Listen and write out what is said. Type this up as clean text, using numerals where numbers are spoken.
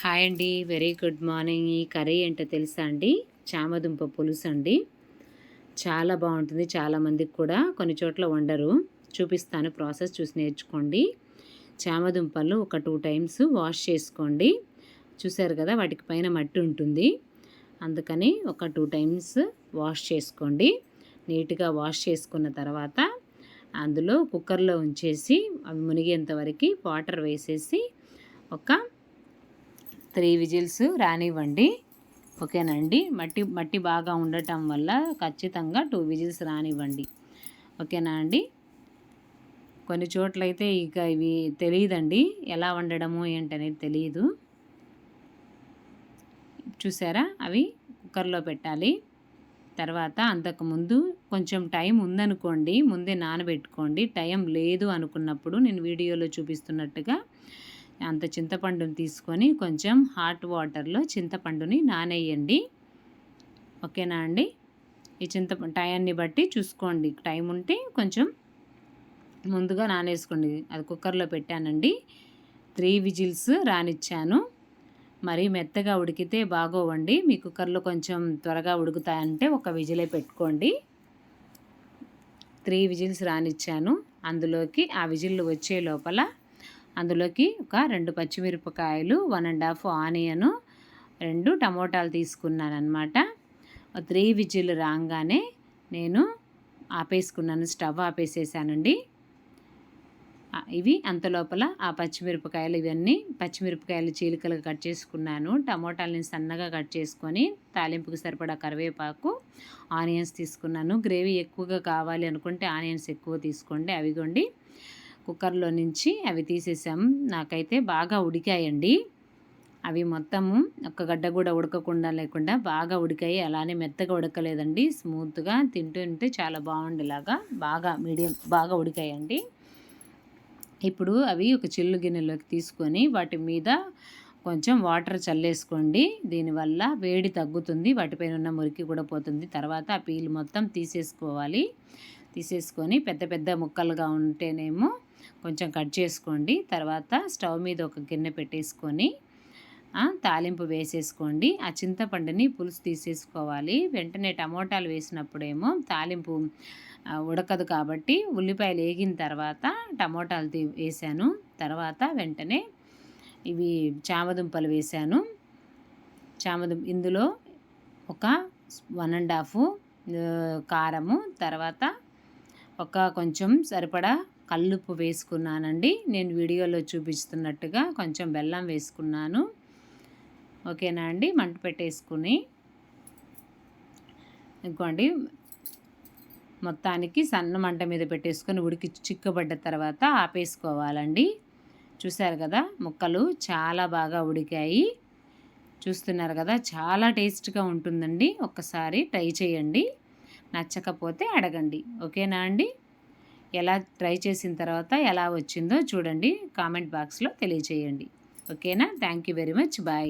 Hi అండి. Very good morning. ఈ curry ఏంటో తెలుసా అండి? చామదుంప పులుసు అండి. చాలా బాగుంటుంది. చాలామందికి కూడా కొన్ని చోట్ల వండరు. చూపిస్తాను, ప్రాసెస్ చూసి నేర్చుకోండి. చామదుంపలు ఒక 2 టైమ్స్ వాష్ చేసుకోండి. చూసారు కదా, వాటికి పైన మట్టి ఉంటుంది. అందుకని ఒక 2 టైమ్స్ వాష్ చేసుకోండి. నీట్గా వాష్ చేసుకున్న తర్వాత అందులో కుక్కర్లో ఉంచేసి అవి మునిగేంత వరకు వాటర్ వేసేసి ఒక 3 విజిల్స్ రానివ్వండి. ఓకేనండి. మట్టి బాగా ఉండటం వల్ల ఖచ్చితంగా 2 విజిల్స్ రానివ్వండి. ఓకేనా అండి. కొన్ని చోట్లయితే ఇక ఇవి తెలియదండి, ఎలా వండడము ఏంటనేది తెలియదు. చూసారా, అవి కుక్కర్లో పెట్టాలి. తర్వాత అంతకుముందు కొంచెం టైం ఉందనుకోండి, ముందే నానబెట్టుకోండి. టైం లేదు అనుకున్నప్పుడు నేను వీడియోలో చూపిస్తున్నట్టుగా అంత చింతపండుని తీసుకొని కొంచెం హాట్ వాటర్లో చింతపండుని నానేయండి. ఓకేనా అండి. ఈ టయాన్ని బట్టి చూసుకోండి. టైం ఉంటే కొంచెం ముందుగా నానేసుకోండి. అది కుక్కర్లో పెట్టానండి. 3 విజిల్స్ రానిచ్చాను. మరీ మెత్తగా ఉడికితే బాగోవండి. మీ కుక్కర్లో కొంచెం త్వరగా ఉడుకుతాయంటే ఒక విజిలే పెట్టుకోండి. 3 విజిల్స్ రానిచ్చాను. అందులోకి ఆ విజిల్లు వచ్చే లోపల అందులోకి ఒక 2 పచ్చిమిరపకాయలు, 1½ ఆనియను, 2 టమోటాలు తీసుకున్నానమాట. 3 విజిల్ రాగానే నేను ఆపేసుకున్నాను, స్టవ్ ఆపేసేసానండి. ఇవి అంతలోపల ఆ పచ్చిమిరపకాయలు, ఇవన్నీ పచ్చిమిరపకాయలు చీలికలుగా కట్ చేసుకున్నాను. టమోటాలని సన్నగా కట్ చేసుకొని తాలింపుకి సరిపడా కరివేపాకు, ఆనియన్స్ తీసుకున్నాను. గ్రేవీ ఎక్కువగా కావాలి అనుకుంటే ఆనియన్స్ ఎక్కువ తీసుకోండి. అవిగోండి కుక్కర్లో నుంచి అవి తీసేసాం. నాకైతే బాగా ఉడికాయండి. అవి మొత్తము ఒక్క గడ్డ కూడా ఉడకకుండా లేకుండా బాగా ఉడికాయి. అలానే మెత్తగా ఉడకలేదండి, స్మూత్గా తింటుంటే చాలా బాగుండేలాగా బాగా ఉడికాయండి. ఇప్పుడు అవి ఒక చిల్లు గిన్నెలోకి తీసుకొని వాటి మీద కొంచెం వాటర్ చల్లేసుకోండి. దీనివల్ల వేడి తగ్గుతుంది, వాటిపైన ఉన్న మురికి కూడా పోతుంది. తర్వాత ఆ పీల్ మొత్తం తీసేసుకోవాలి. తీసేసుకొని పెద్ద పెద్ద ముక్కలుగా ఉంటేనేమో కొంచెం కట్ చేసుకోండి. తర్వాత స్టవ్ మీద ఒక గిన్నె పెట్టేసుకొని తాలింపు వేసేసుకోండి. ఆ చింతపండుని పులుసు తీసేసుకోవాలి. వెంటనే టమోటాలు వేసినప్పుడేమో తాలింపు ఉడకదు కాబట్టి ఉల్లిపాయలు వేగిన తర్వాత టమోటాలు వేసాను. తర్వాత వెంటనే ఇవి చామదుంపలు వేసాను. ఇందులో ఒక 1½ కారము, తర్వాత ఒక కొంచెం సరిపడా కల్లుప్పు వేసుకున్నానండి. నేను వీడియోలో చూపిస్తున్నట్టుగా కొంచెం బెల్లం వేసుకున్నాను. ఓకేనా అండి. మంట పెట్టేసుకుని ఇంకోండి మొత్తానికి సన్న మంట మీద పెట్టేసుకొని ఉడికి చిక్కబడ్డ తర్వాత ఆపేసుకోవాలండి. చూసారు కదా, ముక్కలు చాలా బాగా ఉడికాయి. చూస్తున్నారు కదా, చాలా టేస్ట్గా ఉంటుందండి. ఒక్కసారి ట్రై చేయండి. నచ్చకపోతే అడగండి. ఓకేనా అండి. ఎలా ట్రై చేసిన తర్వాత ఎలా వచ్చిందో చూడండి, కామెంట్ బాక్స్లో తెలియచేయండి. ఓకేనా. Thank you very much. Bye.